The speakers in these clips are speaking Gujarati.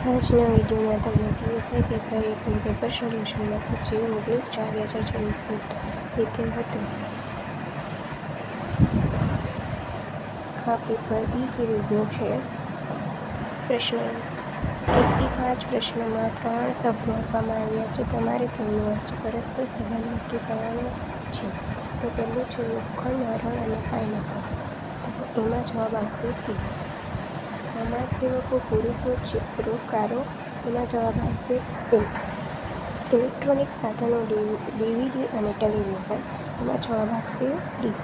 આજના વિડીયોમાં તમને પીએસઆઈ પેપર 1નું પેપર સોલ્યુશનમાંથી જે 19/4/2024 લીધેલ હતું. આ પેપર બી સિરીઝનું છે. પ્રશ્ન 1 થી 5 પ્રશ્નોમાં 3 શબ્દો આપવામાં આવ્યા છે. તમારે તેમની વચ્ચે પરસ્પર સંબંધ નક્કી કરવાનો છે. તો પહેલું છે લોખંડ, હરણ અને પાઇનેપલ. તો એમાં જવાબ આવશે સી. સમાજસેવકો, પુરુષો, ચિત્રકારો. એમાં જવાબ આવશે એ. ઇલેક્ટ્રોનિક સાધનો, ડીવીડી અને ટેલિવિઝન. એમાં જવાબ આવશે ડી.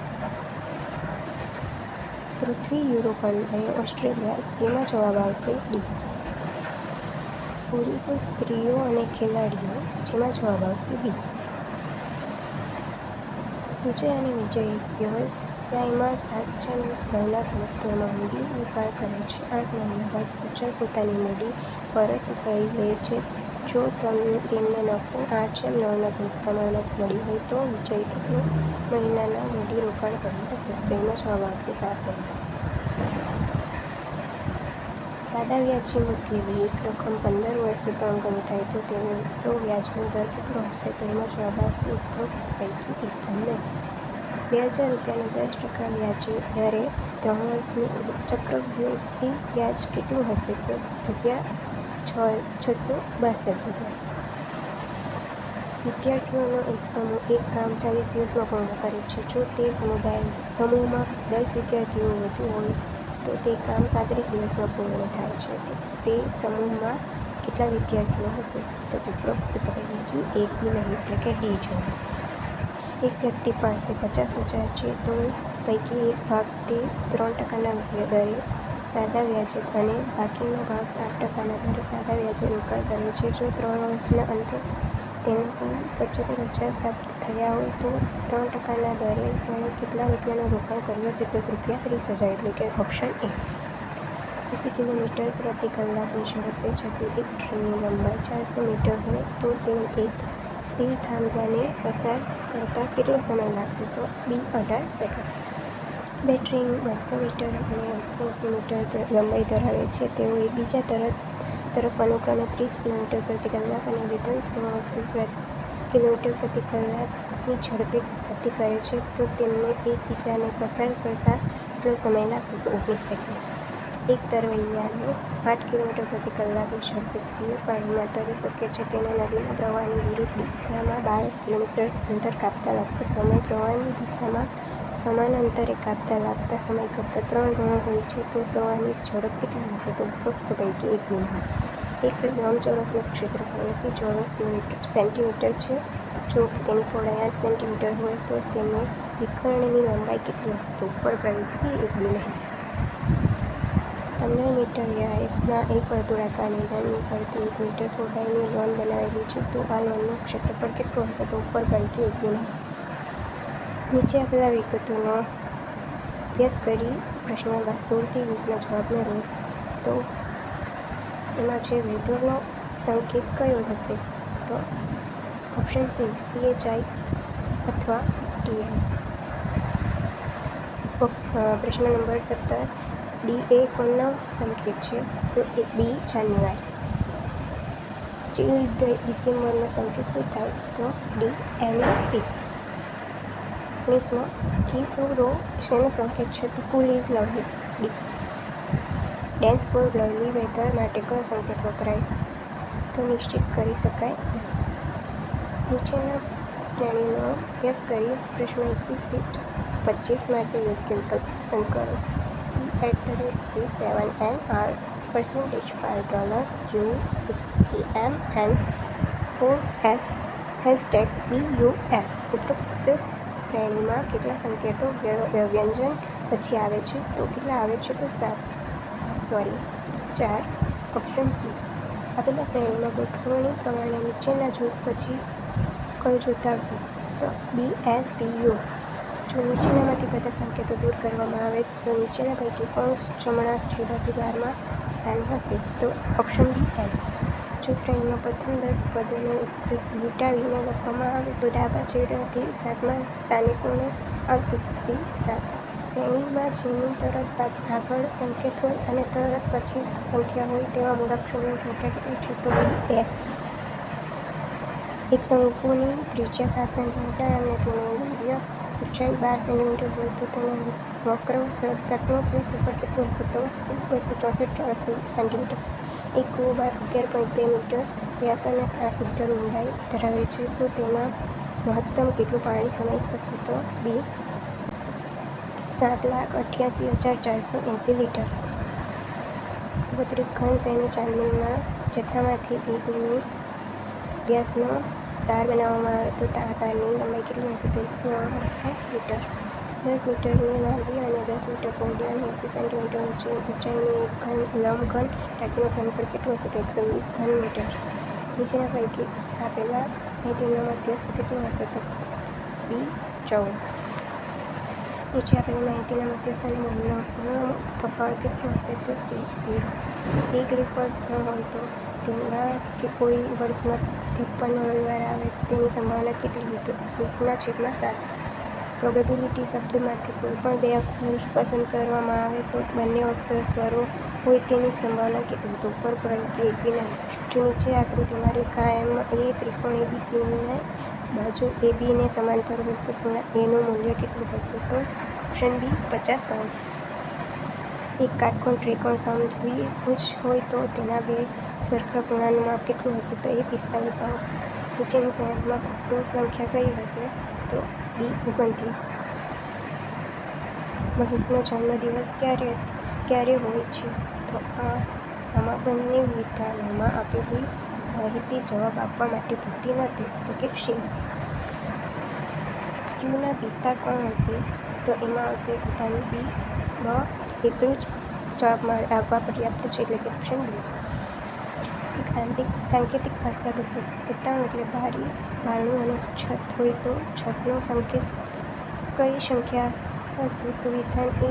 પૃથ્વી, યુરોપ અને ઓસ્ટ્રેલિયા. જેમાં જવાબ આવશે ડી. પુરુષો, સ્ત્રીઓ અને ખેલાડીઓ. જેમાં જવાબ આવશે બી. સુજય અને વિજય એક વ્યવસાયમાં સાચા નવના કિંમતોમાં મૂડી રોકાણ કરે છે. 8 મહિના બાદ સુજય પોતાની મૂડી પરત લઈ લે છે. જો તેમને નફો 8/9 પ્રમાણમાં મળ્યો હોય તો વિજય કેટલું મહિનાના મૂડી રોકાણ કર્યું હશે? તો એમાં જવાબ આવશે 7 મહિના. સાદા વ્યાજે મૂકેલી એક રકમ 15 વર્ષે 3 ગણી થાય તો વ્યાજનો દર કેટલો હશે? તો એમાં જવાબ આવશે ઉપરોક્ત પૈકી એક પણ નહીં. 2000 રૂપિયાનું 10% વ્યાજે દરે 3 વર્ષનું ચક્રવૃદ્ધિ વ્યાજ કેટલું હશે? તો ₹662. વિદ્યાર્થીઓનો એક સમૂહ એક કામ 40 દિવસમાં પૂર્ણ કરે છે. જો તે સમૂહમાં 10 વિદ્યાર્થીઓ વધુ હોય તો તે કામ 35 દિવસમાં પૂર્ણ થાય છે. તો તે સમૂહમાં કેટલા વિદ્યાર્થીઓ હશે? તો ઉપરોક્ત પૈકી એક બી નહીં, એટલે કે ડી જવાબ. એક વ્યક્તિ પાસે 50,000 છે તો પૈકી એક ભાગ તે 3% દરે સાદા વ્યાજે અને બાકીનો ભાગ 8% દરે સાદા વ્યાજે રોકાણ કરે છે. જો 3 વર્ષના અંતે તેને કુલ 75,000 પ્રાપ્ત થયા હોય તો 3% દરે તેણે કેટલા રૂપિયાનું રોકાણ કર્યું હશે? તો ₹30,000, એટલે કે ઓપ્શન એ. 80 કિલોમીટર પ્રતિ કલાકની ઝડપે જતી એક ટ્રેનની લંબાઈ 400 મીટર હોય તો તેને એક સ્થિર થાંભલાને પસાર કરતા કેટલો સમય લાગશે? તો બી 18 સેકન્ડ. બે ટ્રેન 200 મીટર અને 180 મીટર લંબાઈ ધરાવે છે. તેઓ એકબીજા તરફ અનુક્રમે 30 કિલોમીટર પ્રતિ કલાક અને 42 કિલોમીટર પ્રતિ કલાકની ઝડપે ગતિ કરે છે. તો તેમને એકબીજાને પસાર કરતા કેટલો સમય લાગશે? તો 19 સેકન્ડ. એક તરવૈયાને 8 કિલોમીટર પ્રતિ કલાકની ઝડપે સ્થિર પાણીમાં તરી શકે છે. તેને નદીના પ્રવાહની વિરુદ્ધ દિશામાં 12 કિલોમીટર અંતર કાપતા લાગતો સમય પ્રવાહની દિશામાં સમાન અંતરે કાપતા લાગતા સમય કરતાં 3 ગણો હોય છે. તો પ્રવાહની ઝડપ કેટલી હશે? તો ઉપરોક્ત પૈકી એક બી નહીં. એક લંબચોરસનું ક્ષેત્રફળ 80 ચોરસ સેન્ટીમીટર છે. જો તેની પહોળાઈ 8 સેન્ટીમીટર હોય તો તેની વિકર્ણની લંબાઈ કેટલી હશે? તો ઉપર પૈકી એક બી નહીં. 15 મીટર વ્યાસના એક વર્તુળાકાર મેદાનની ફરતે 1 મીટર પહોળાઈની લોન બનાવેલી છે. તો આ લોનનું ક્ષેત્રફળ કેટલું હશે? તો ઉપર પૈકી એક બી નહીં. નીચે આપેલા વિગતોનો અભ્યાસ કરી પ્રશ્ન 16 થી 20ના જવાબ મેળવો. તો એમાં છે વેધરનો સંકેત કયો હશે? તો ઓપ્શન સી CHI અથવા TI. પ્રશ્ન નંબર 17 ડી એ કોનો સંકેત છે? તો બી જાન્યુઆરી. ચિલ ડિસેમ્બરનો સંકેત શું થાય? તો ડી એની પીક. 19મો કિશોરો શેનો સંકેત છે? તો cool is lovely. D. Dense for lovely weather માટે કયો સંકેત વપરાય? તો નિશ્ચિત કરી શકાય નહીં. નીચેના શ્રેણીનો અભ્યાસ કરી પ્રશ્ન 21 થી 25 માટે યોગ્ય વિકલ્પ પસંદ કરો. E@C7NR %5 $U6AM and 4S #BUS. ઉપરોક્ત શ્રેણીમાં કેટલા સંકેતો વ્યંજન પછી આવે છે? તો કેટલા આવે છે? તો 4. Option C. આપેલા શ્રેણીમાં ગોઠવણી પ્રમાણે નીચેના જૂથ પછી કયો જૂથ આવશે? તો BSBU. જો નીચેનામાંથી બધા સંકેતો દૂર કરવામાં આવે તો નીચેના પૈકી કોણ જમણા છેડાથી 12માં સ્થાન હશે? તો ઓપ્શન બી એન. જો શ્રેણીમાં પ્રથમ 10 પદોને વીંટાળીને લખવામાં આવે તો ડાબા છેડાથી 7મા સ્થાને કોણ આવશે? તો સી 7. શ્રેણીમાં જેની તરત આગળ સંકેત હોય અને તરત પછી સંખ્યા હોય તેવા મૂળાક્ષરોની સંખ્યા કેટલી છે? તો બે. એક શંકુની ત્રિજ્યા 7 સેન્ટીમીટર અને તેની બાહ્ય ઊંચાઈ 12 સેન્ટીમીટર હોય તો તેનો વક્ર એટમોસ્ફિયર પર કેટલું હશે? તો 264 ચોરસ સેન્ટીમીટર. એક કૂવો 11.2 મીટર વ્યાસ અને 8 મીટર ઊંડાઈ ધરાવે છે તો તેમાં મહત્તમ કેટલું પાણી સમાઈ શકે? તો બી. 7,88,480 લીટર. 132 ઘન સેમી ચાંદીના જથ્થામાંથી 1 મી. વ્યાસનો તાર બનાવવામાં આવે તો તારની લંબાઈ કેટલી હશે? તો 180 મીટર. 10 મીટરની લાંબી અને 10 મીટર પહોળી અને 80 સેન્ટીમીટર ઊંચાઈની એક લંબઘન ટાંકીનું ઘનફળ કેટલું હશે? તો 120 ઘન મીટર. નીચેના પૈકી આપેલા માહિતીનો મધ્યસ્થ કેટલો હશે? તો બી. 14. નીચે આપેલી માહિતીના મધ્યસ્થ અને મૂળનો તફાવત કેટલો હશે? તો સી. 0. એક લીપ વર્ષ ન હોય તો તેના કે કોઈ વર્ષમાં 53 રવિવાર આવે તેની સંભાવના કેટલી હોય? તો 1/7. પ્રોબેબિલિટી શબ્દમાંથી કોઈ પણ બે અક્ષર પસંદ કરવામાં આવે તો બંને અક્ષર સ્વરો હોય તેની સંભાવના કેટલી? તો ઉપર પ્રવૃત્તિ 1b. જો નીચે આકૃતિમાં રેખા એ ત્રિકોણ ABCની બાજુ AB ને સમાંતર હોય તો ખૂણા A નું મૂલ્ય કેટલું હશે? તો ઓપ્શન બી 50°. એક કાટકોણ ત્રિકોણ સમદ્વિભુજ હોય તો તેના બે સરખા ખૂણાનું માપ કેટલું હશે? તો એ 45°. નીચેની સંખ્યામાં ખોટી સંખ્યા કઈ હશે? તો બી. 29. મહેશનો જન્મદિવસ ક્યારે હોય છે? તો આમાં બંને વિધાનોમાં આપેલી માહિતી જવાબ આપવા માટે પૂરતી નથી. તો કે શિવ. શિવના પિતા કોણ હશે? તો એમાં આવશે વિધાન બી. એટલું જ જવાબ આપવા પર્યાપ્ત છે એટલે કે ઓપ્શન બી. એક સાંકેતિક ભાષા 297 એટલે બારી, બારણું અને છત હોય તો છતનો સંકેત કઈ સંખ્યા હશે? તો વિધાન એ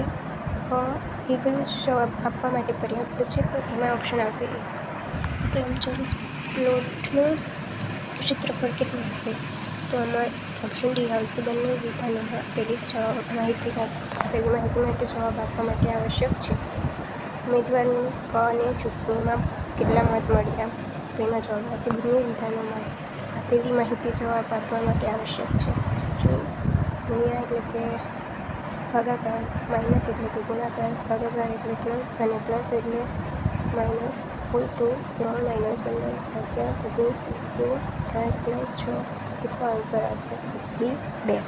એટલું જ જવાબ આપવા માટે પર્યાપ્ત છે તો એમાં ઓપ્શન આવશે એ. એક લંબચોરસ પ્લોટનું ક્ષેત્રફળ કેટલું હશે? તો આમાં ઓપ્શન ડી આવશે. બંને વિધાનોમાં આપેલી માહિતી માટે જવાબ આપવા માટે આવશ્યક છે. ઉમેદવારને ક ને ચૂંટણીમાં કેટલા મત મળ્યા? તો એમાં જવાબ આવશે. બંને વિધાનોમાં આપેલી માહિતી જવાબ આપવા માટે આવશ્યક છે. જો ગુણ્યા એટલે કે ભાગાકાર, માઇનસ એટલે કે ગુણાકાર, ભાગાકાર એટલે પ્લસ અને પ્લસ એટલે માઇનસ હોય તો 3 - 15 ભાગ્યા 19 × 8 + 6 કેટલો આન્સર આવશે? તો બી. 2.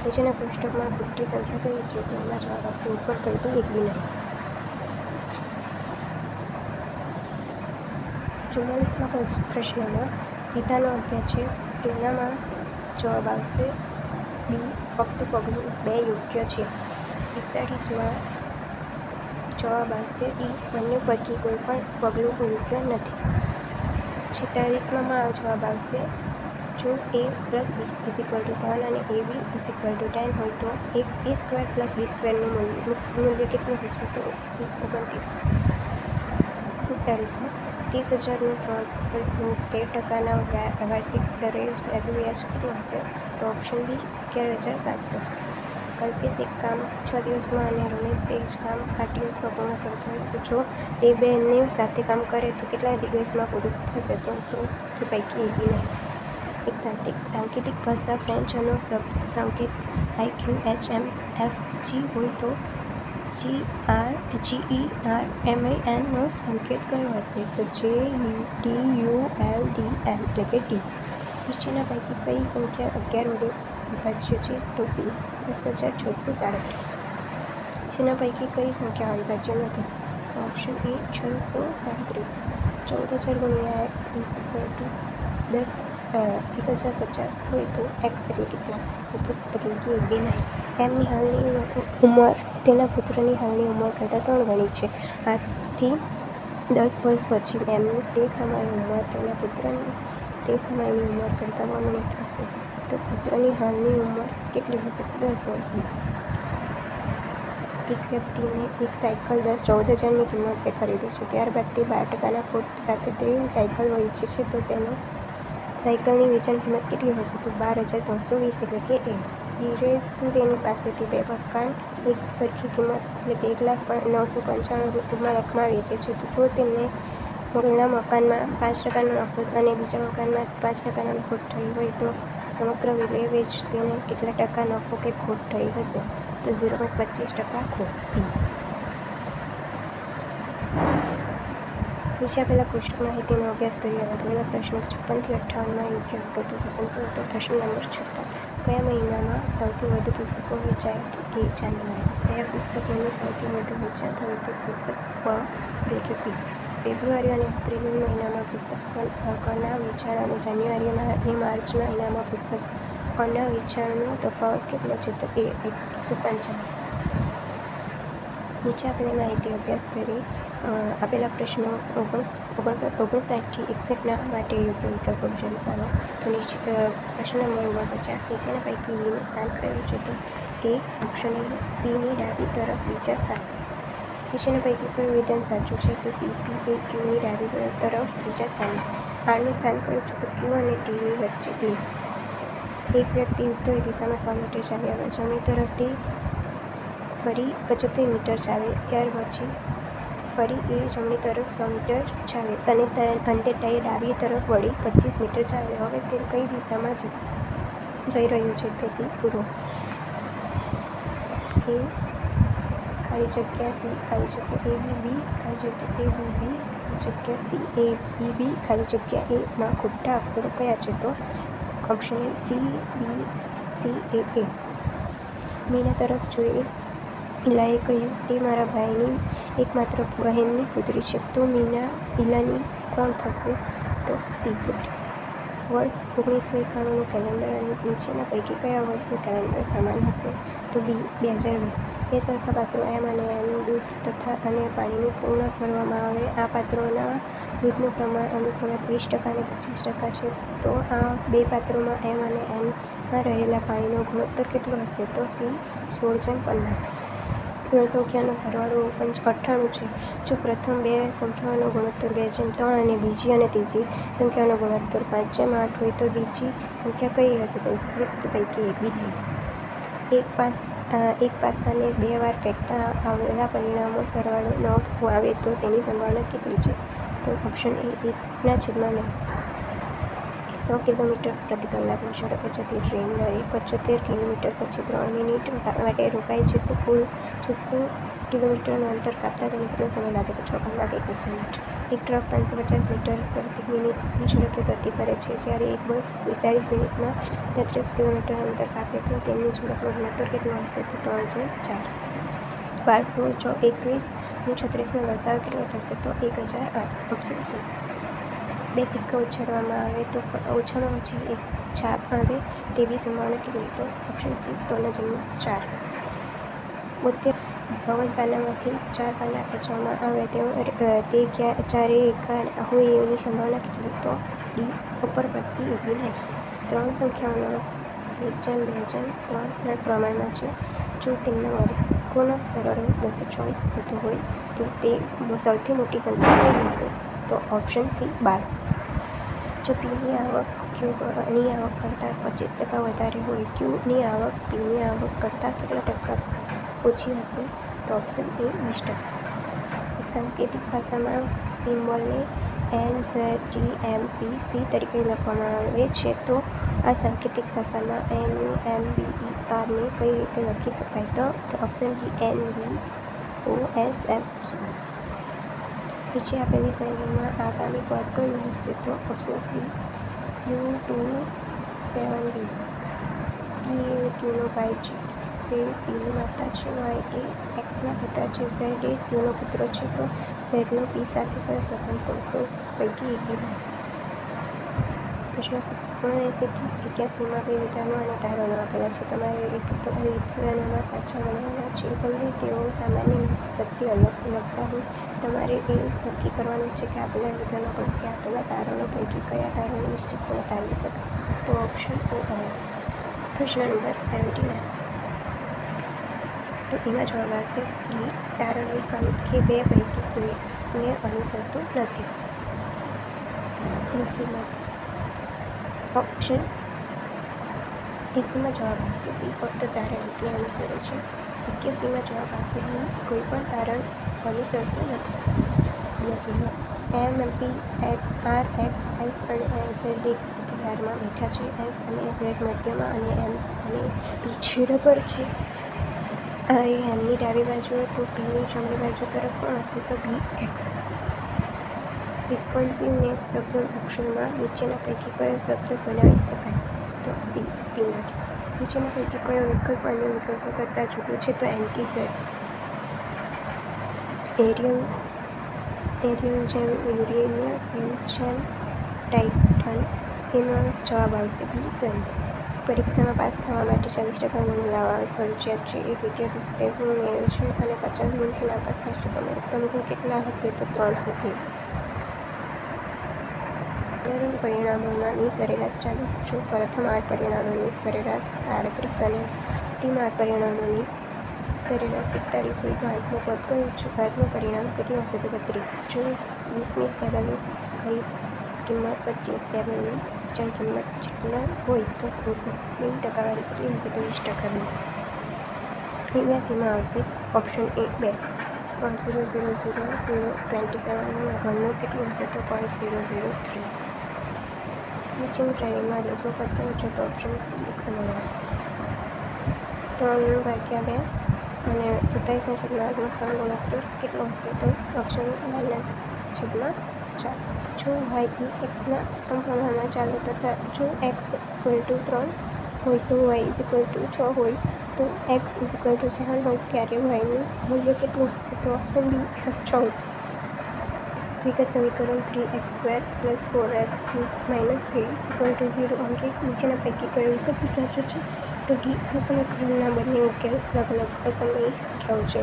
નીચેના કોષ્ટકમાં ખોટી સંખ્યા કઈ છે? તો એમાં જવાબ આપશે ઉપર પ્રવૃત્તિ 1b નહીં. 44મા પ્રશ્નમાં વિધાનો આપ્યા છે તેનામાં જવાબ આવશે બી. ફક્ત પગલું 2 યોગ્ય છે. 45માં જવાબ આવશે ડી. બંને પૈકી કોઈ પણ પગલું યોગ્ય નથી. 46માં જવાબ આવશે જો a + b = 7 અને ab = 10 હોય તો a² + b² નું મૂલ્ય કેટલું હશે? તો સી. 29. 47માં 30,000નું 13% વાર્ષિક દરે યાદુ વ્યાજ કેટલું હશે? તો ઓપ્શન બી. 11,700. કલ્પેશ એક કામ 6 દિવસમાં અને રમેશ તે જ કામ 8 દિવસમાં પૂર્ણ કરતો હોય તો જો તે બંને સાથે કામ કરે તો કેટલા દિવસમાં પૂરું થશે? તો તે પૈકી AB નહીં. એક સાંકેતિક ભાષા ફ્રેન્ચનો શબ્દ સંકેત IQHMFG હોય તો GERMAN નો સંકેત કયો હશે? તો JUDULDL એટલે કે ડી. નીચેના પૈકી કઈ સંખ્યા 11 વડે અવિભાજ્ય છે? તો સી. 10,637. નીચેના પૈકી કઈ સંખ્યા અવિભાજ્ય નથી? તો ઓપ્શન એ 637. 14,000 × x = 10,050 હોય તો x એટલે કેટલા? પૈકી AB નહીં. એમની હાલની ઉંમર તેના પુત્રની હાલની ઉંમર કરતાં 3 ગણી છે. આજથી 10 વર્ષ પછી એમની તે સમયે ઉંમર તેના પુત્રની તે સમયની ઉંમર કરતાં બમણી થશે તો પુત્રની હાલની ઉંમર કેટલી હશે? તો 10 વર્ષ. એક વ્યક્તિને એક સાયકલ 14,000ની કિંમતે ખરીદી છે. ત્યારબાદ તે 12% ખોટ સાથે તે સાયકલ વેચે છે તો તેનો સાયકલની વેચાણ કિંમત કેટલી હશે? તો 12,320 એટલે કે એ. હિરેશ તેની પાસેથી 2 મકાન એક સરખી કિંમત એટલે કે 1,995,000 લાખમાં વેચે છે. જો તેમને પહેલા મકાનમાં 5% નફો અને બીજા મકાનમાં 5% ખોટ થઈ હોય તો સમગ્ર વેચ તેને કેટલા ટકા નફો કે ખોટ થઈ હશે? તો 0.25% ખોટ. નીચે આપેલા કોષ્ટક માહિતીનો અભ્યાસ કરી આગળના પ્રશ્નો 56 થી 58માં યોગ્ય વિકલ્પો પસંદ કરો. તો પ્રશ્ન નંબર 56. કયા મહિનામાં સૌથી વધુ પુસ્તકો વેચાય? તો એ. જાન્યુઆરી. કયા પુસ્તકનું સૌથી વધુ વેચાણ થયું? તો પુસ્તક પ એટલે કે પી. ફેબ્રુઆરી અને એપ્રિલ મહિનામાં પુસ્તકના વેચાણ અને જાન્યુઆરી અને માર્ચ મહિનામાં પુસ્તકોના વેચાણનો તફાવત કેટલો છે? તો એ 195. નીચે આપેલી માહિતી અભ્યાસ કરી આપેલા પ્રશ્નો 59 થી 61 માટે યોગ્ય વિકલ્પો પસંદ કરો. તો પ્રશ્ન નંબર 49. નીચેના પૈકી બીનું સ્થાન કયું છે? તો એ. Option A. પીની ડાબી તરફ બીજા સ્થાને. નીચેના પૈકી કયું વિધાન સાચું છે? તો સી. પી એ ક્યુની ડાબી તરફ ત્રીજા સ્થાને. આરનું સ્થાન કયું છે? તો ક્યુ અને ટીની વચ્ચે એ. એક વ્યક્તિ ઉત્તર દિશામાં 100 મીટર ચાલ્યા જમણી તરફથી ફરી 75 મીટર ચાલે ત્યાર પછી ફરી એ જમણી તરફ 100 મીટર ચાલે અને અંતે ડાબી તરફ વળી 25 મીટર ચાલે. હવે તે કઈ દિશામાં જઈ રહ્યું છે? તો સી. પૂર્વ. એ ખાલી જગ્યા સી ખાલી જગ્યા એ બી બી ખાલી જગ્યા એ બી બી ખાલી જગ્યા સી એ બી બી ખાલી જગ્યા એ માં ખોટા અક્ષરો કયા છે? તો option A. C B C A A. Meena તરફ જોઈ ઈલાએ કહ્યું, તે મારા ભાઈની એકમાત્ર બહેનની પુત્રી છે. તો ઈલાની કોણ થશે? તો સી. પુત્રી. વર્ષ 1991નું કેલેન્ડર અને નીચેના પૈકી કયા વર્ષનું કેલેન્ડર સમાન હશે? તો બી. 2002. બે સરખા પાત્રો એમ અને એન દૂધ તથા અને પાણીનું પૂર્ણ ભરવામાં આવે. આ પાત્રોના દૂધનું પ્રમાણ અનુક્રમે 30% અને 25% છે. તો આ બે પાત્રોમાં એમ અને એનમાં રહેલા પાણીનો ગુણોત્તર કેટલો હશે? તો સી. 16:15. ત્રણ સંખ્યાનો સરવાળો 98 છે. જો પ્રથમ બે સંખ્યાઓનો ગુણોત્તર 2:3 અને બીજી અને ત્રીજી સંખ્યાનો ગુણોત્તર 5:8 હોય તો બીજી સંખ્યા કઈ હશે? તો ઉપરોક્ત પૈકી એક બી. એક પાસાને 2 વાર ફેંકતા આવેલા પરિણામનો સરવાળો 9 આવે તો તેની સંભાવના કેટલી છે? તો ઓપ્શન એ. 1/9. 100 કિલોમીટર પ્રતિ કલાકની ઝડપે જતી ટ્રેન દરે 75 કિલોમીટર પછી 3 મિનિટ માટે રોકાય છે. તો કુલ 600 કિલોમીટરનું અંતર કાપતા તેને કેટલો સમય લાગે? તો 6 કલાક 21 મિનિટ. એક ટ્રક 550 મીટર પ્રતિ મિનિટની ઝડપે ગતિ કરે છે. જ્યારે એક બસ 45 મિનિટમાં 33 કિલોમીટરનું અંતર કાપે તો તેમની ઝડપનો ગુણોત્તર કેટલો હશે? તો 3:4. 12, 16, 21 અને 36નો લસાઅ કેટલો થશે? તો 1008. Option C. બે સિક્કા ઉછાળવામાં આવે તો ઓછામાં ઓછી એક છાપ આવે તેવી સંભાવના કેટલી? તો ઓપ્શન સી. 3/4. 52 પાનામાંથી 4 પાના ખેંચવામાં આવે તે ચારેય એકા હોય એની સંભાવના કેટલી? તો ડી. ઉપરપટ્ટી ઊભી નહીં. ત્રણ સંખ્યાઓનો વેચાણ 2:3 પ્રમાણમાં છે. જો તેમના વર્ગોનો સરવાળો 224 થતો હોય તો તે સૌથી મોટી સંખ્યા કઈ હશે? તો ઓપ્શન સી. 12. જો પીની આવક ક્યુની આવક કરતાં 25% વધારે હોય ક્યુની આવક પીની આવક કરતાં કેટલા ટકા ઓછી હશે? તો ઓપ્શન એ. 20%. એક સાંકેતિક ભાષામાં સિમ્બોલને NZDMPC તરીકે લખવામાં આવે છે. તો આ સાંકેતિક ભાષામાં NUMBERને કઈ રીતે લખી શકાય? તો ઓપ્શન બી. NVOSF. નીચે આપેલી શ્રેણીમાં આગામી પદ કયું હશે? તો ઓપ્શન સી. U27B. પી એ ક્યુનો ભાઈ છે. એક્સ એ પીની માતા છે. વાય એ એક્સના પિતા છે. ઝેડ એ ક્યુનો પુત્ર છે. તો ઝેડનો પી સાથે કયો સંબંધ? તો ઉપરોક્ત પૈકી એક બી. પ્રશ્ન 79 થી 81માં બે વિધાનો અને તારણો આપેલા છે. તમારે એક વિધાનોમાં સાચા બનાવવાના છે. ભલે તેઓ સામાન્ય પરથી અલગ લગતા હોય. તમારે એ નક્કી કરવાનું છે કે આપેલા વિધાનો પૈકી આપેલા તારણો પૈકી કયા તારણો નિશ્ચિતપણે તારવી શકાય? તો ઓપ્શન ઓ આવે. પ્રશ્ન નંબર 79. તો એમાં જવાબ આવશે ડી. તારણ એ કહ્યું કે બે પૈકી કોઈને અનુસરતું નથી. ઓપ્શન 80માં જવાબ આવશે સી, ફક્ત તારણને અનુસરે છે. 81માં જવાબ આવશે બી, કોઈ પણ તારણ અનુસરતું નથી. 82માં એમપી આર એક્સ એસ અને ઝેડ એક સાથે ધારમાં બેઠા છે. એસ અને ઝેડ મધ્યમાં અને એમ અને પી છેડા પર છે. આર એ એમની ડાબી બાજુએ તો પીની જમણી બાજુ તરફ કોણ હશે? તો બી એક્સ. રિસ્પોન્સિવનેસ શબ્દ લક્ષણમાં નીચેના પૈકી કયો શબ્દ બનાવી શકાય? તો સી, સ્પિનટ. નીચેના પૈકી કયો વિકલ્પ અન્ય વિકલ્પો કરતાં જુદો છે? તો એન્ટી-ઝેડ. એરિયમ જેમ યુરેનિયસ જેમ ટાઇટન. એમાં જવાબ આવશે બી, સન. પરીક્ષામાં પાસ થવા માટે 40% ગુણ લાવવા ફરજિયાત છે. એક વિદ્યાર્થી 70 ગુણ મેળવે છે અને 50 ગુણથી નાપાસ થાય છે તો મહત્તમ ગુણ કેટલા હશે? તો 300 ગુણ. સાધારણ પરિણામોની સરેરાશ 40, જો પ્રથમ 8 પરિણામોની સરેરાશ 38 અને અંતિમ 8 પરિણામોની સરેરાશ 41 હોય તો આઠમું પદ કયું છે? આઠમું પરિણામ કેટલું હશે? તો 32. જો 20મી ટેબલની કિંમત 25, ટેબલની બીજાની કિંમત જેટલા હોય તો ભૂલની ટકાવારી કેટલી હશે? તો 20%. 89માં આવશે ઓપ્શન એ 2. 0.00027 ઘનનું કેટલું હશે? તો 0.003. નીચેની શ્રેણીમાં 10મો પદ કયો છે? તો ઓપ્શન 199. 3/2 અને 27/8નો સમગુણોત્તર કેટલો હશે? તો ઓપ્શન 12/4. જો y થી x ના સમપ્રમાણમાં ચાલે તથા જો x = 3 હોય તો y = 6 હોય તો x = 7 હોય ત્યારે yનું મૂલ્ય કેટલું હશે? તો ઓપ્શન બી, 6. દ્વિઘાત સમીકરણ 3x² + 4x - 3 = 0 અંગે નીચેના પૈકી કયો વિકલ્પ સાચો છે? તો ડી. આ સમીકરણના બંને ઉકેલ અલગ-અલગ અસમયી સંખ્યાઓ છે.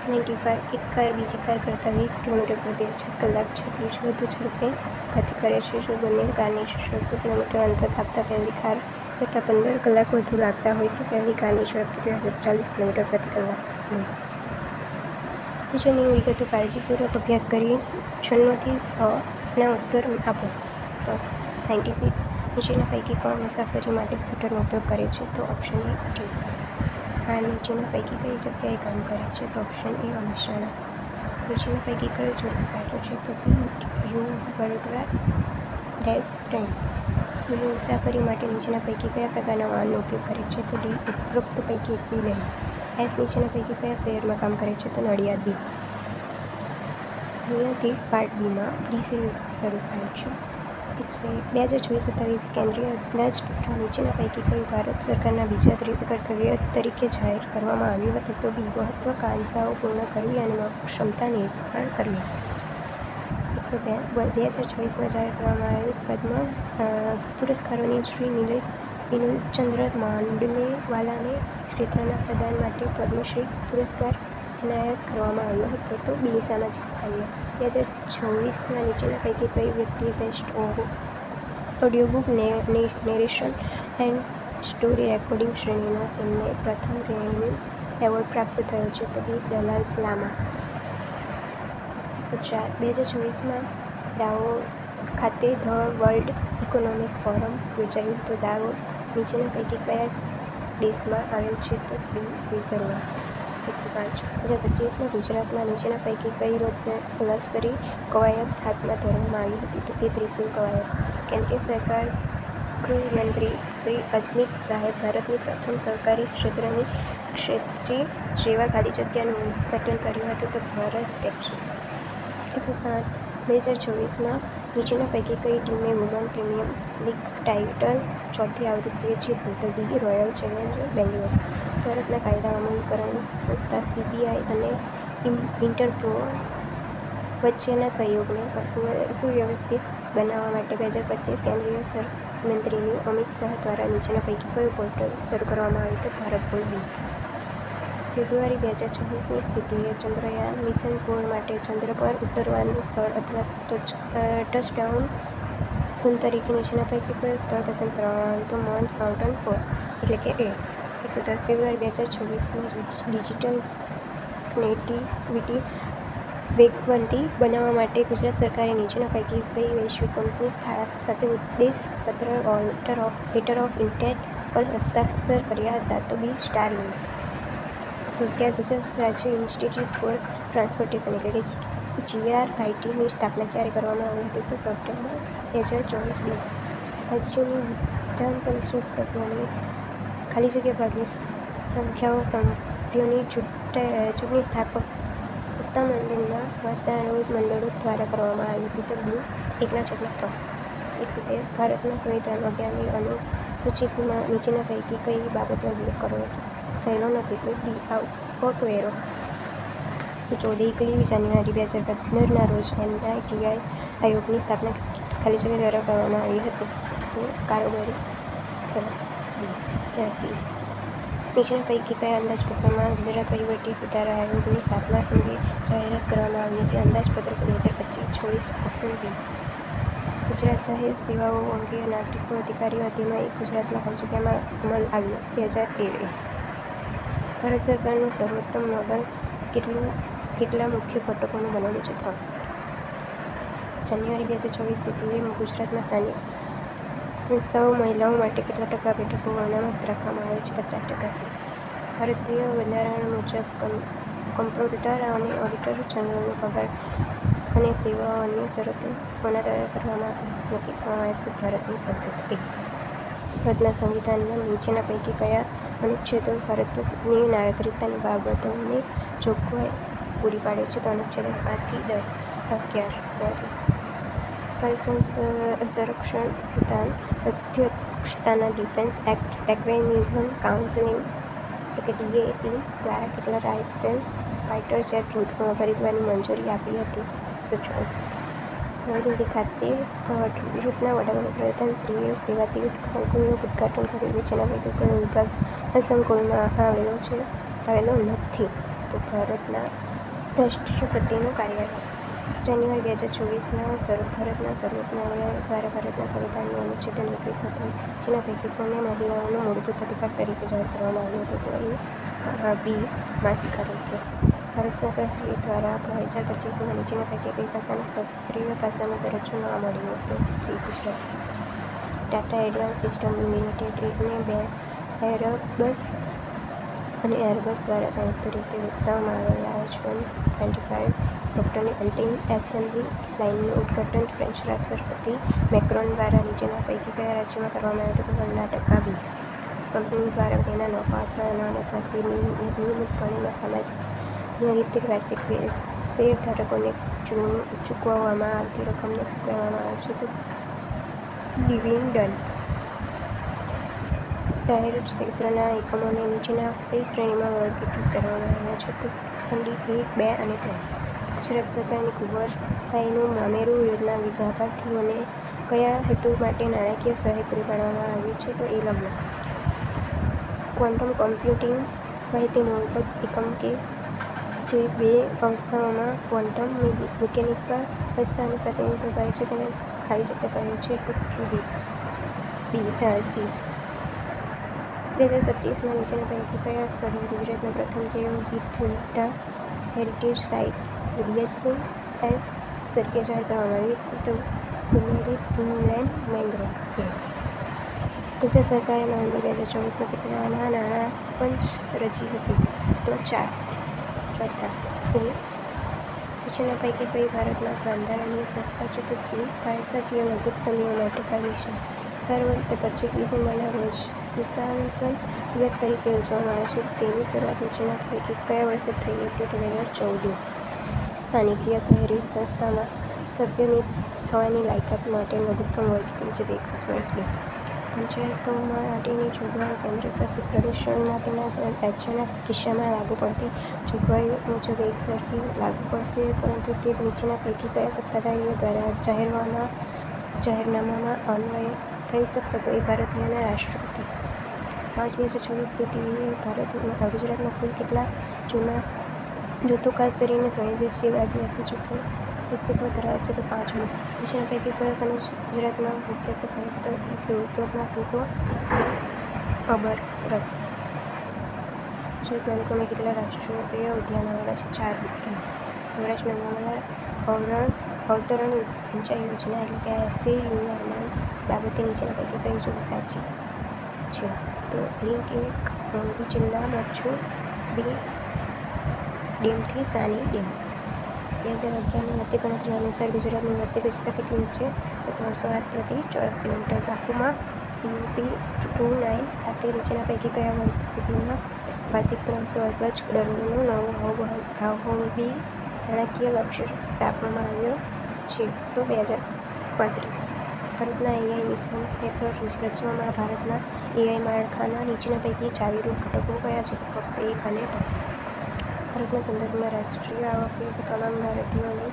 95 એક કાર બીજી કાર કરતાં 20 કિમી/કલાક જેટલી વધુ ઝડપે ગતિ કરે છે. જો બંને કારની 600 કિમી અંતર કાપતાં પહેલી કાર કરતાં 15 કલાક વધુ લાગતા હોય તો પહેલી કારની ઝડપ કેટલી હશે? તો 40 કિમી/કલાક. નીચેની વિગતો કાળજીપૂર્વક અભ્યાસ કરી 96 થી 100ના ઉત્તર આપો. તો 96. નીચેના પૈકી કોણ મુસાફરી માટે સ્કૂટરનો ઉપયોગ કરે છે? તો ઓપ્શન એ, ટી. આ નીચેના પૈકી કઈ જગ્યાએ કામ કરે છે? તો ઓપ્શન એ, મહેસાણા. નીચેના પૈકી કયો જોડકો સાચો છે? તો સી, યુ વડોદરા -ટ્રેન. મુસાફરી માટે નીચેના પૈકી કયા પ્રકારના વાહનનો ઉપયોગ કરે છે? તો ડી, ઉપરોક્ત પૈકી એક બી નહીં. એસ નીચેના પૈકી કયા શહેરમાં કામ કરે છે? તો નડિયાદ. બી. અહીંયાથી પાર્ટ બીમાં પ્રી સિરીઝ શરૂ થાય છે. 2024-27 કેન્દ્રીય અંદાજપત્ર નીચેના પૈકી કયું ભારત સરકારના બીજા કર્તવ્ય તરીકે જાહેર કરવામાં આવ્યું હતું? તો બી, મહત્વાકાંક્ષાઓ પૂર્ણ કરવી અને ક્ષમતા નિર્માણ કરવી. 2024માં જાહેર કરવામાં આવેલ પદ્મ પુરસ્કારોની શ્રી વિનોદચંદ્ર માંડલેવાલાને ક્ષેત્રના પ્રદાન માટે પદ્મશ્રી પુરસ્કાર એનાયત કરવામાં આવ્યો હતો. તો બી, સામાજિક કાર્ય. 2024માં નીચેના પૈકી કઈ વ્યક્તિએ best audiobook narration and story recording શ્રેણીનો તેમને પ્રથમ ગ્રેમી એવોર્ડ પ્રાપ્ત થયો છે? તો બી, દલાઈ લામા. 104. 2024માં દાવોસ ખાતે ધ વર્લ્ડ ઇકોનોમિક ફોરમ યોજાયું. તો દાવોસ નીચેના પૈકી કયા દેશમાં આવેલ છે? તો બી, સ્વિટ્ઝરલેન્ડ. 105. 2025માં ગુજરાતમાં નીચેના પૈકી કઈ લશ્કરી કવાયત હાથમાં ધરવામાં આવી હતી? તો એ, ત્રિશુલ કવાયત. કેન્દ્રીય સરકાર ગૃહમંત્રી શ્રી અમિત શાહે ભારતની પ્રથમ સહકારી ક્ષેત્રની ક્ષેત્રીય સેવા ખાલી જગ્યાનું ઉદ્ઘાટન કર્યું હતું. તો ભારત ટેક્સી. 107. 2024માં નીચેના પૈકી કઈ ટીમે વુમન પ્રીમિયર લીગ ટાઇટલ ચોથી આવૃત્તિએ જીત્યું? તો ડી, રોયલ ચેલેન્જર્સ બેંગ્લોર. ભારતના કાયદા અમલીકરણ સંસ્થા સીબીઆઈ અને ઇન્ટરપોલ વચ્ચેના સહયોગને સુવ્યવસ્થિત બનાવવા માટે 2025 કેન્દ્રીય સહમંત્રી અમિત શાહ દ્વારા નીચેના પૈકી કયું પોર્ટલ શરૂ કરવામાં આવ્યું? તો ભારત પોલ. બી. ફેબ્રુઆરી 2024ની સ્થિતિએ ચંદ્રયાન મિશન 4 માટે ચંદ્ર પર ઉતરવાનું સ્થળ અથવા ટચડાઉન ઝોન તરીકે નીચેના પૈકી કયું સ્થળ પસંદ કરવામાં આવ્યું? તો મોન્સ માઉન્ટન 4 એટલે કે એ. 110. ફેબ્રુઆરી 2024માં ડિજિટલ કનેક્ટિવિટી વેગવંતી બનાવવા માટે ગુજરાત સરકારે નીચેના પૈકી કઈ વૈશ્વિક કંપની સાથે ઉદ્દેશપત્ર લેટર ઓફ ઇન્ટેન્ટ પર હસ્તાક્ષર કર્યા હતા? તો બી સ્ટારલિંક. 11 ગુજરાત રાજ્ય ઇન્સ્ટિટ્યૂટ ફોર ટ્રાન્સપોર્ટેશન એટલે કે GRIT ની સ્થાપના ક્યારે કરવામાં આવી હતી? તો સપ્ટેમ્બર 2024. બી રાજ્યોની વિધાન પરિષદ સભ્યોની ખાલી જગ્યા ભાગની સંખ્યાઓ સભ્યોની ચૂંટણી સ્થાપક સત્તામંડળના મંડળો દ્વારા કરવામાં આવી હતી. તો બી 1/3. 113. ભારતના સંવિધાનમાં 11મી અનુસૂચિમાં નીચેના પૈકી કઈ બાબતનો ઉલ્લેખ થયેલો નથી? તો બી આવકવેરો. 14 જાન્યુઆરી 2015ના રોજ NITI આયોગની સ્થાપના ખાલી જગ્યા દ્વારા કરવામાં આવી હતી. તો કારોબારી ઠરાવ. 83. નીચેના પૈકી કયા અંદાજપત્રમાં ગુજરાત વહીવટી સુધારા આયોગની સ્થાપના અંગે જાહેરાત કરવામાં આવી હતી? અંદાજપત્ર 2025-26. Option B. ગુજરાત જાહેર સેવાઓ અંગે નાગરિકો અધિકારીઓ અધિનિયમ 1 ગુજરાતમાં ખાલી જગ્યામાં અમલ આવ્યો. 2013. ભારત સરકારનું સર્વોત્તમ મોડલ કેટલા મુખ્ય ઘટકોનું બનેલું છે? 3. જાન્યુઆરી 2024 તિથિએ ગુજરાતમાં સ્થાનિક સંસ્થાઓ મહિલાઓ માટે કેટલા ટકા બેઠકો અનામત રાખવામાં આવે છે? 50%. ભારતીય બંધારણ મુજબ કમ્પ્ટ્રોલર અને ઓડિટર જનરલનો પગાર અને સેવાઓ અન્ય શરતો કોના દ્વારા નક્કી કરવામાં આવે છે? ભારતની સંસદ. 1. ભારતના સંવિધાનના નીચેના પૈકી કયા અનુચ્છેદો ભારતની નાગરિકતાની બાબતોની જોગવાઈ પૂરી પાડે છે? તો અનુચ્છેદ 8 થી 11. ભારત સંરક્ષણ પ્રધાન અધ્યક્ષતાના ડિફેન્સ એક્વિઝિશન કાઉન્સિલ DAC દ્વારા કેટલા રાફેલ ફાઇટર જેટ ખરીદવાની મંજૂરી આપી હતી? 114. નવી દિલ્હી ખાતે ભારતના વડાપ્રધાનશ્રીએ સેવાથી યુદ્ધ સંકુલનું ઉદ્ઘાટન કર્યું. નીચેના પૈકી કયો વિભાગ આ સંકુલમાં આવેલો નથી? તો ભારતના રાષ્ટ્રપતિનું કાર્યાલય. જાન્યુઆરી 2024ના ભારતના સર્વોચ્ચ ન્યાયાલય દ્વારા ભારતના સંવિધાનનું અનુચ્છેદ 21 હતું. જેના પૈકી કોને મહિલાઓનો મૂળભૂત અધિકાર તરીકે જાહેર કરવામાં આવ્યો હતો? તો બી માસિક આરોગ્ય. ભારત સરકારશ્રી દ્વારા 2025માં નીચેના પૈકી કઈ ભાષાને શાસ્ત્રીય ભાષાનો દરજ્જો ન મળ્યો? તો C Gujarati. Tata advance system લિમિટેડને એરબસ અને એરબસ દ્વારા સંયુક્ત રીતે વિકસાવવામાં આવેલા H125 હેલિકોપ્ટરની અંતિમ એસેમ્બલી લાઇનનું ઉદ્ઘાટન ફ્રેન્ચ રાષ્ટ્રપતિ મેક્રોન દ્વારા નીચેના પૈકી કયા રાજ્યોમાં કરવામાં આવ્યું હતું? કર્ણાટક. બી કંપની દ્વારા તેના નફા અથવા અનામતમાંથી નિયમિતપણે સામાન્ય રીતે વાર્ષિક શેરધારકોને ચૂકવવામાં આવતી રકમને શું કહેવામાં આવે છે? તો ડિવિડન્ડ. જાહેર ક્ષેત્રના એકમોને નીચેના કઈ શ્રેણીમાં વર્ગીકૃત કરવામાં આવ્યા છે? તો ઓપ્શન ડી 1, 2 અને 3. ગુજરાત સરકારની કુંવરબાઈનું મામેરું યોજના લાભાર્થીઓને કયા હેતુ માટે નાણાકીય સહાય પૂરી પાડવામાં આવી છે? તો એ લગ્ન. ક્વોન્ટમ કોમ્પ્યુટિંગ માહિતી મૂળભૂત એકમ કે જે બે અવસ્થાઓમાં ક્વોન્ટમ મિકેનિકલ અવસ્થાનું પ્રતિનિધિત્વ કરે છે તેને ખાલી જગ્યા કહે છે? તો સી. 2025માં નીચેના પૈકી કયા સ્થળે ગુજરાતના પ્રથમ જૈવ વિવિધતા હેરિટેજ સાઇટ BHS તરીકે જાહેર કરવામાં આવી? તો બુલેરિયા ઇનલેન્ડ મેંગ્રોવ. ગુજરાત સરકારે નવેમ્બર 2024માં કેટલા નાણાં પંચ રચી હતી? તો 4. ચોથા. એ નીચેના પૈકી કઈ ભારતમાં બંધારણીય સંસ્થા છે? તો સી. ભાષાકીય લઘુત્તમીઓ માટે કમિશન. દર વર્ષે 25 ડિસેમ્બરના રોજ સુશાસન દિવસ તરીકે ઉજવવામાં આવે છે. તેની શરૂઆત નીચેના પૈકી કયા વર્ષે થઈ હતી? તો 2014. સ્થાનિક શહેરી સંસ્થામાં સભ્યની થવાની લાયકાત માટે લઘુત્તમ વય કેટલી છે? તો 21 વર્ષ. બી પંચાયતો માટેની જોગવાઈઓ કેન્દ્રશાસિત પ્રદેશોના તેના રાજ્યોના કિસ્સામાં લાગુ પડતી જોગવાઈઓ મુજબ એકસરખી લાગુ પડશે, પરંતુ તે નીચેના પૈકી કયા સત્તાધારીઓ દ્વારા જાહેરનામામાં અન્વય થઈ શકશે? તો એ ભારતીયના રાષ્ટ્રપતિ. માર્ચ 2024 તિથિએ ગુજરાતમાં કુલ કેટલા જૂથો ખાસ કરીને સંવેદનશીલ આદિવાસી જૂથો અસ્તિત્વ ધરાવે છે? તો 5. નીચેના પૈકી કયો ખનિજ ગુજરાતમાં મુખ્યત્વે ખનિજ તરીકે ઉપયોગમાં? તો અબર. ગુજરાત બેંકોમાં કેટલા રાષ્ટ્રીય ઉદ્યાનો આવેલા છે? 4. સૌરાષ્ટ્ર નર્મદા અવતરણ સિંચાઈ યોજના એટલે કે SAUના બાબતે નીચેના પૈકી કઈ જોડી સાચી છે? તો લિંક 1 મોરબી જિલ્લા મચ્છુ ડેમથી સાની ડેમ. 2011ની વસ્તી ગણતરી અનુસાર ગુજરાતની વસ્તી ગજતા કેટલી છે? તો 308 પ્રતિ ચોરસ કિલોમીટર. બાકુમાં COP29 ખાતે નીચેના પૈકી કયા વર્ષ સુધીમાં વાર્ષિક 300 અબજ ડોલરનું નવું હાઉસહોલ્ડિંગ નાણાકીય લક્ષ્ય આપવામાં આવ્યો છે? તો 2035. ભારતના AI મિશન હેઠળ રચવામાં ભારતના AI માળખાના નીચેના પૈકી ચાવીરૂપ ઘટકો કયા છે? તો ફક્ત 1 અને 3. ભારતના સંદર્ભમાં રાષ્ટ્રીય આવક એ તમામ ભારતીયોની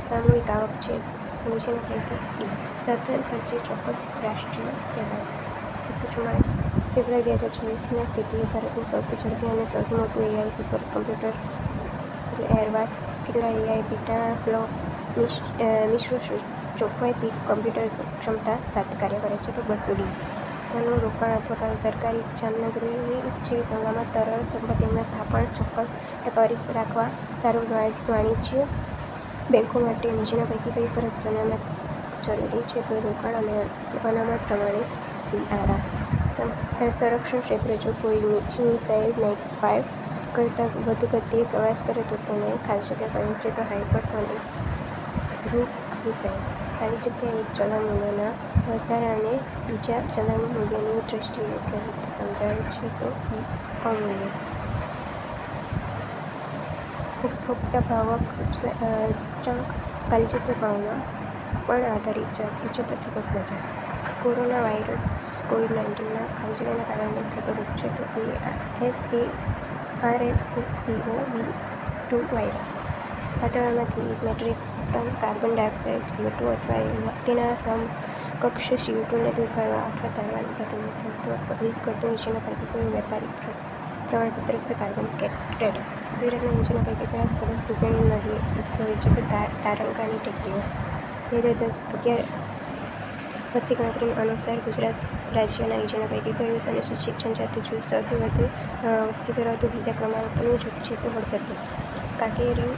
સામૂહિક આવક છે. નીચેના પૈકી સાધન ખર્ચે ચોક્કસ રાષ્ટ્રીય પેદાશ. 144. ફેબ્રુઆરી 2024ની સ્થિતિએ ભારતનું સૌથી ઝડપી અને સૌથી મોટું AI સુપર કમ્પ્યુટર એરવાટ કેટલા AI પેટાફ્લોપ મિશ્ર ચોખ્ખાઈ પીક કમ્પ્યુટર ક્ષમતા સાથે કાર્ય કરે છે? તો 200D. સોનું રોકાણ અથવા સરકારી જામનગરી જેવી સલામત તરલ સંપત્તિના થાપણ ચોક્કસ ડિપોઝિટ રાખવા સારું વાણિજ્ય બેંકો માટે નીચેના પૈકી કઈ ફરજ અનામત જરૂરી છે? તો રોકાણ અને અનામત પ્રમાણે CRR. સંરક્ષણ ક્ષેત્રે જો કોઈ મિસાઇલ માક 5 કરતાં વધુ ગતિએ પ્રવાસ કરે તો તેને ખાલી જગ્યા કહે છે? તો હાઇપરસોનિક ક્રૂઝ મિસાઇલ. ખાલી જગ્યા એક ચલણ મૂલ્યના વધારાને બીજા ચલણ મૂલ્યની દ્રષ્ટિએ યોગ્ય રીતે સમજાવે છે? તો અવમૂલ્યન. ઉપભોક્તા ભાવાંક સૂચકાંક ખાલી જગ્યા ભાવમાં પણ આધારિત છે? તો ચૂકક બજાર. કોરોના વાયરસ COVID-19ના ખાલી જગ્યાના કારણે થતો રોગ છે? તો RSV2 વાયરસ. વાતાવરણમાંથી 1 metric ton carbon dioxide CO2 અથવા તેના સમકક્ષ CO2ને દૂર કરવા અથવા તારવાનું પ્રતિનિધિત્વ કરતું નીચેના પૈકી કયું વેપારી પ્રમાણપત્ર છે? Carbon credit. ગુજરાતના નીચેના પૈકી કયા સ્થળે રૂપેણી નદી ઉદ્ભવે છે? તો તારણકાની ટેકરીઓ. 2010-11 વસ્તી ગણતરી અનુસાર ગુજરાત રાજ્યના નીચેના પૈકી કયું અનુસૂચિત જનજાતિ જૂથ સૌથી વધુ વસ્તી ધરાવતું બીજા ક્રમાંકનું જૂથ છે? તો હળપતિ. કાંકેરી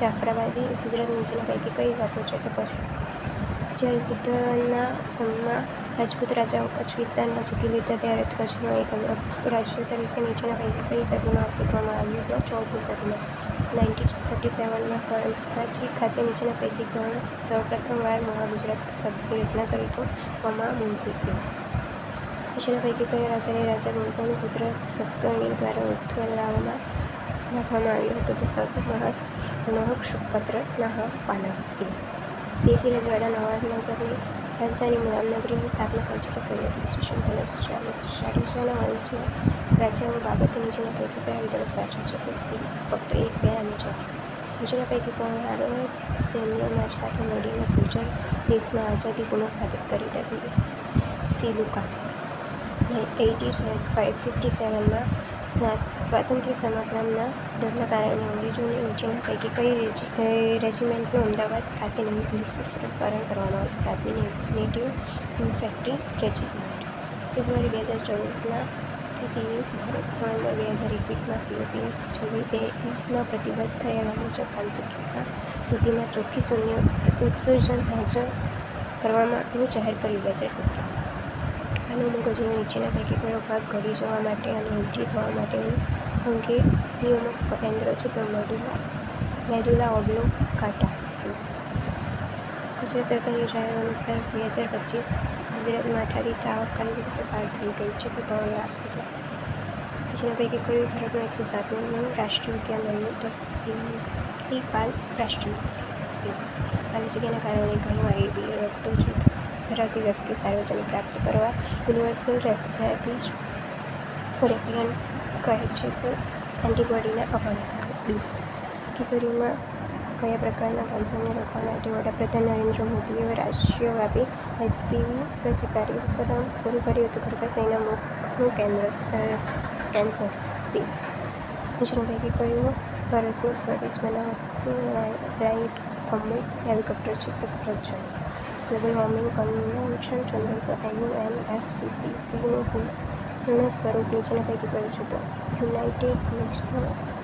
જાફરાબાદી. ગુજરાતની નીચેના પૈકી કઈ જાતો છે? તો પશુ. જ્યારે સિદ્ધના સમયમાં રાજપૂત રાજાઓ કચ્છ વિસ્તારને જીતી લીધા ત્યારે કચ્છનો એક અલગ રાજ્ય તરીકે નીચેના પૈકી કઈ સદીમાં અસ્તિત્વમાં આવ્યું? તો 14મી સદીમાં. 1937માં કરમાજી ખાતે નીચેના પૈકી કોણે સૌપ્રથમવાર મહાગુજરાત શબ્દની રચના કરી? તો મા. મુનશી. નીચેના પૈકી કયા રાજાને રાજા ગૌતમ પુત્ર સતકર્ણી દ્વારા ઉથલાવવામાં નાખવામાં આવ્યો હતો? તો નહુષપત્ર પાલવ. દેશી રજવાડા નવાબનગરની રાજધાની મુલામનગરીની સ્થાપના ખાલી જગ્યા કરી હતી? ઈસવીસન 1540. શાલિગ્રામના વંશના રાજાઓ બાબતે નીચેના પૈકી કયા વિધાનો સાચા છે? તો ફક્ત 1, 2 અને 4. નીચેના પૈકી કોણે આરબ સૈન્યના સાથે લડીને ગુર્જર દેશમાં આઝાદી પુનઃસ્થાપિત કરી? સિલુકા. 1857માં સ્વાતંત્ર્ય સંગ્રામના ડરના કારણે અંગ્રેજોને નીચેના પૈકી કઈ રેજિમેન્ટનું અમદાવાદ ખાતે નિઃશસ્ત્રીકરણ કરવામાં આવ્યું? 7મી નેટિવ ઇન્ફેન્ટ્રી રેજિમેન્ટ. ફેબ્રુઆરી 2014ના સ્થિતિએ ભારત નવેમ્બર 2021માં COP26માં પ્રતિબદ્ધ થયેલા મુજબ ખાલી જગ્યા સુધીમાં ચોખ્ખી શૂન્ય ઉત્સર્જન હાંસલ કરવામાં જાહેર કર્યું. 2017. આનું મગજનું નીચેના પૈકી કયો ભાગ ઘડી જવા માટે અને ઉલટી થવા માટેનું અંગે નિયામક કેન્દ્ર છે? તો મેડુલા ઓબ્લોંગાટા. ગુજરાત સરકારની જાહેરાત અનુસાર 2025 ગુજરાતમાં 18 આવક ખાલી જગ્યા પાર થઈ ગઈ છે? તો 3 લાખ રૂપિયા. નીચેના પૈકી કયું ભારતનું 107મું રાષ્ટ્રીય ઉદ્યાન બન્યું? તો સિમલીપાલ રાષ્ટ્રીય ઉદ્યાન. ખાલી જગ્યાના કારણે ઘણીવાર AB રક્ત જૂથ ધરાવતી વ્યક્તિઓ સાર્વજનિક પ્રાપ્ત કરવા યુનિવર્સલ રેપિયન કહે છે? તો એન્ટીબોડીના અભાવ. કિશોરીઓમાં કયા પ્રકારના કેન્સરને રોકવા માટે વડાપ્રધાન નરેન્દ્ર મોદીએ રાષ્ટ્રવ્યાપી HPV રસી કાર્યક્રમ શરૂ કર્યો? તો ગર્ભાશયના મુખનું કેન્સર. નીચેના પૈકી કયું ભારતનું સ્વદેશ બનાવટનું લાઇટ કોમ્બેટ હેલિકોપ્ટર છે? તો પ્રજ્વલ. ગ્લોબલ વોર્મિંગ કન્વેન્શન સંદર્ભ UNFCCCનું પૂર્ણ સ્વરૂપ નીચેના પૈકી કયું છે? તો United Nations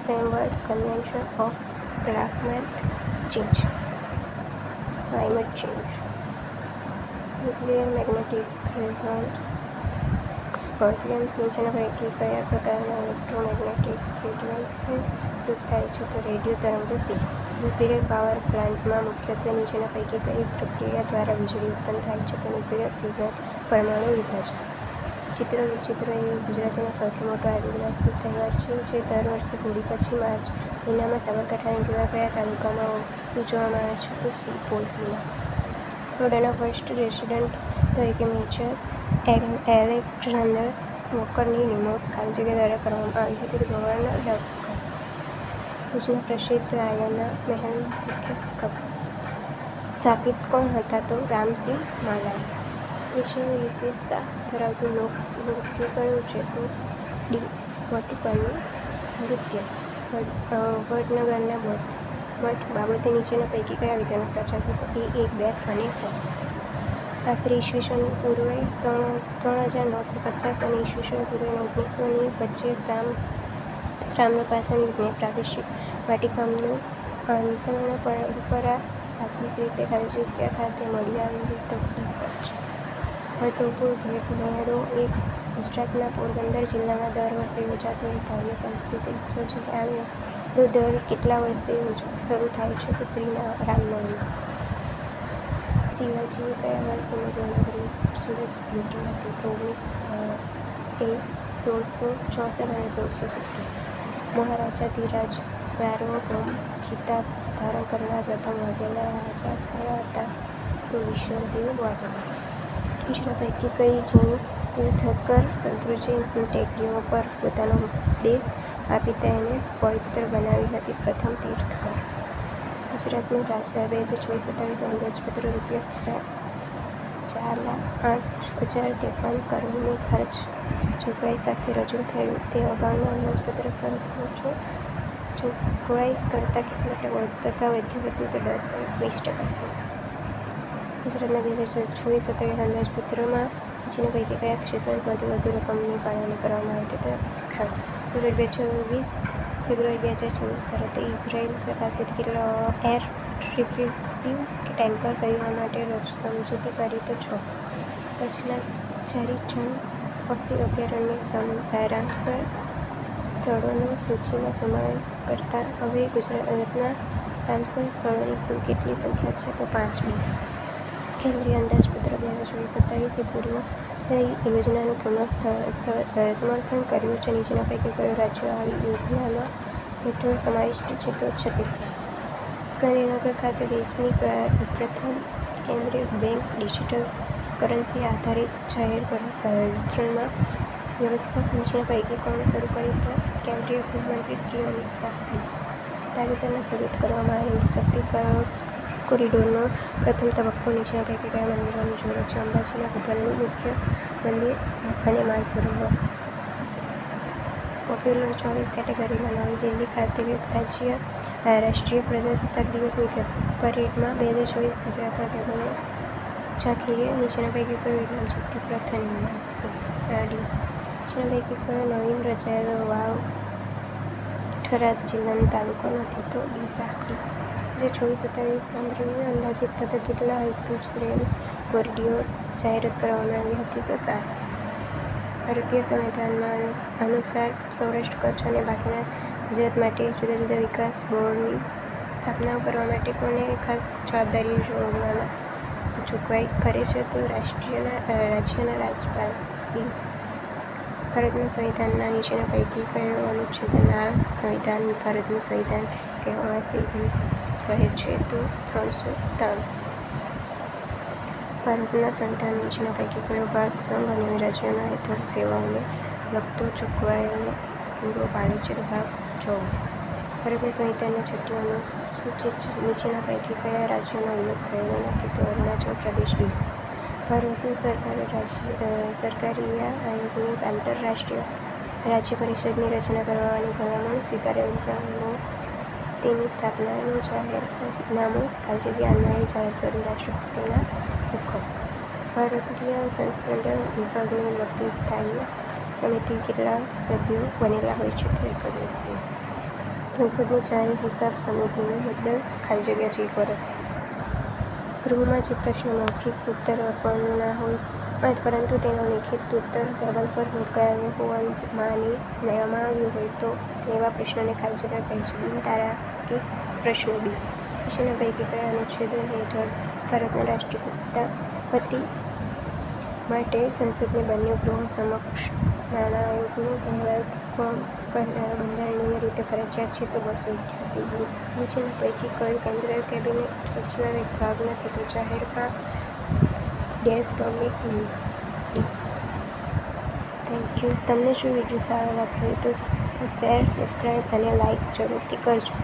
framework convention of climate change. Nuclear magnetic resonance. Scorpion નીચેના પૈકી કયા પ્રકારના ઇલેક્ટ્રોમેગ્નેટિક રેડિયેશનથી દૂર થાય છે? તો રેડિયો તરંગો. સી. ન્યુક્લિયર પાવર પ્લાન્ટમાં મુખ્યત્વે નીચેના પૈકી કઈ પ્રક્રિયા દ્વારા વીજળી ઉત્પન્ન થાય છે? તો ન્યુક્લિયર ફ્યુઝન. પરમાણુ વિભાજન. ચિત્ર વિચિત્ર એ ગુજરાતનો સૌથી મોટો આદિવાસી તહેવાર છે, જે દર વર્ષે હોળી પછી માર્ચ મહિનામાં સાબરકાંઠાના જેવા કયા તાલુકામાં ઉજવવામાં આવે છે? તો સી. પોશીના. ફ્લોરિડાના ફર્સ્ટ રેસિડેન્ટ તરીકે મેજર એલેક્ઝાન્ડર વોકરની નિમણૂક ખાલી જગ્યા દ્વારા કરવામાં આવી હતી. તો ગવર્નર ડગર. ભુજના પ્રસિદ્ધ આયના મહેલના મુખ્ય સ્થાપિત કોણ હતા? તો રામસિંહ માલાણી. નીચેની વિશેષતા ધરાવતું લોકનૃત્ય કયું છે? તો ડી. વટુકરનું નૃત્ય. વડનગરના બૌદ્ધ મઠ બાબતે નીચેના પૈકી કયા વિધાનો સાચા છે? તો એ 1, 2 અને 3. આશરે ઈસવીસન પૂર્વે 3950 અને ઈસવીસન પૂર્વે 1900ની વચ્ચે તામ્રપાષાણ યુગને પ્રાદેશિક માટીકામનું આંતરણ પરંપરા પ્રાથમિક રીતે ખાલી જગ્યા ખાતે મળી આવેલી. તો હરધવપુર ભેટ મેળો એ ગુજરાતના પોરબંદર જિલ્લામાં દર વર્ષે યોજાતો એક ભવ્ય સાંસ્કૃતિક ઉત્સવ છે. આ મેળો દર કેટલા વર્ષે શરૂ થાય છે? તો શ્રી રામનવમી. શિવાજીએ કયા વર્ષે મુઘલનગરી સુરત લૂંટી હતી? તો 1664 અને 1670. મહારાજાધિરાજ સાર્વભૌમ ખિતાબ ધારણ કરનાર પ્રથમ વાઘેલા રાજા કયા હતા? તો વિશ્વદેવ વાઘેલા. નીચેના પૈકી કઈ જૈન તીર્થંકર શત્રુંજય ટેકરીઓ પર પોતાનો દેશ આપી તેને પવિત્ર બનાવી હતી? પ્રથમ તીર્થંકર. ગુજરાતનું 2024-27 અંદાજપત્ર રૂપિયા 4,08,053 કરોડની ખર્ચ જોગવાઈ સાથે રજૂ થયું. તે અગાઉના અંદાજપત્ર શરતો જોગવાઈ કરતાં કેટલા ટકા વધ્યું હતું? તો 10.20%. ગુજરાતના 2024-27 અંદાજપત્રમાં નીચેના પૈકી કયા ક્ષેત્રમાં સૌથી વધુ રકમની ફાળવણી કરવામાં આવી હતી? તો શિક્ષણ. 2024 ફેબ્રુઆરી 2014 ભારતે ઇઝરાયેલ પાસેથી કેટલા એર રિફ્યુઅલિંગ ટેન્કર ખરીદવા માટે સમજૂતી કરી? તો 6. કચ્છના ઝારીચંદ પક્ષી અભયારણ્ય રામસર સ્થળોનો સૂચિમાં સમાવેશ કરતા હવે ગુજરાતના રામસર સ્થળોની કુલ કેટલી સંખ્યા છે? તો 5. કેન્દ્રીય અંદાજપત્ર 2024-27 એ પૂર્વ યોજનાનું પુનઃ સમર્થન કર્યું છે. નીચેના પૈકી કયું રાજ્ય આવી યોજનામાં હેઠળ સમાવિષ્ટ છે? તો છત્તીસગઢ. ગાંધીનગર ખાતે દેશની પ્રથમ કેન્દ્રીય બેંક ડિજિટલ કરન્સી આધારિત જાહેર વિતરણમાં વ્યવસ્થા નીચેના પૈકી કોણે શરૂ કરી? તો કેન્દ્રીય ગૃહમંત્રી શ્રી અમિત શાહ. તાજેતરમાં શરૂ કરવામાં આવેલ શક્તિ કોરિડોરનો પ્રથમ તબક્કો નીચેના પૈકી કયા મંદિરોને જોડે છે? અંબાજીના ગોપાલનું મુખ્ય મંદિર અને માનસરોવર. પોપ્યુલર ચોઇસ કેટેગરીમાં નવી દિલ્હી ખાતે રાષ્ટ્રીય પ્રજાસત્તાક દિવસની પરેડમાં 2024 ગુજરાતના ભાઈબંધો ઝાંખીએ નીચેના પૈકી કયો ઇનામ જીત્યું? પ્રથમ ઇનામ. નીચેના પૈકી કયો નવીન રચાયેલો વાવ થરાદ જિલ્લાનો તાલુકો નથી? તો ડીસા. 2024-27 કેન્દ્રની અંદાજિત પદક કેટલા હાઈસ્પીડ રેલ કોરિડોર જાહેરાત કરવામાં આવી હતી? તો 7. ભારતીય સંવિધાનમાં અનુસાર સૌરાષ્ટ્ર, કચ્છ અને બાકીના ગુજરાત માટે જુદા જુદા વિકાસ બોર્ડની સ્થાપના કરવા માટે કોને ખાસ જવાબદારી જોગવાઈ કરે છે? તો રાજ્યના રાજ્યપાલ. ભારતના સંવિધાનના નીચેના પૈકી કયો અનુચ્છેદને આ સંવિધાન ભારતનું સંવિધાન કહેવાશે એમ કહે છે? તો 393. ભારતના સંવિધાન નીચેના પૈકી કયો ભાગ સંઘ અને રાજ્યોના હેઠળ સેવાઓને લગતો જોગવાઈઓ પૂરો પાડે છે? તો ભાગ 14. ભારતના સંવિધાનના 6ઠ્ઠી અનુસૂચિત નીચેના પૈકી કયા રાજ્યોનો ઉલ્લેખ થયેલો નથી? તો અરુણાચલ પ્રદેશ. બી. ભારતની સરકારીય આયોગની આંતરરાષ્ટ્રીય રાજ્ય પરિષદની રચના કરવાની ભલામણ સ્વીકારેલી છે. તેની સ્થાપનાનું જાહેરનામું ખાલી જગ્યા અન્વયે જાહેર કર્યું. રાષ્ટ્રપતિના હુકમ. ભારતીય સંસદ વિભાગને લગતી સ્થાયી સમિતિ કેટલા સભ્યો બનેલા હોય છે? તો 11. સંસદની જાહેર હિસાબ સમિતિની મુદ્દત ખાલી જગ્યા 1 વર્ષ. ગૃહમાં જે પ્રશ્નો મૌખિક ઉત્તર આપવાના હોય પરંતુ તેનો લેખિત ઉત્તર ટેબલ પર મુકાયો હોવાનું માની લેવામાં આવ્યું હોય તો તેવા પ્રશ્નોને ખાલી જગ્યા કહેશું. બિનતારાકિક પ્રશ્નો. બી. નીચેના પૈકી કયા અનુચ્છેદ હેઠળ ભારતના રાષ્ટ્રપતિ માટે સંસદની બંને ગૃહો સમક્ષ નાણાં આયોગનો અહેવાલ કરનાર બંધારણીય રીતે ફરજિયાત છે? તો 288. બી. નીચેના પૈકી કયો કેન્દ્ર કેબિનેટ સચિવના વિભાગ નથી તો જાહેરમાં પબ્લિક ડી. Thank you. તમને જો વિડીયો સારો લાગ્યો હોય તો શેર, સબસ્ક્રાઈબ અને લાઈક જરૂરથી કરજો.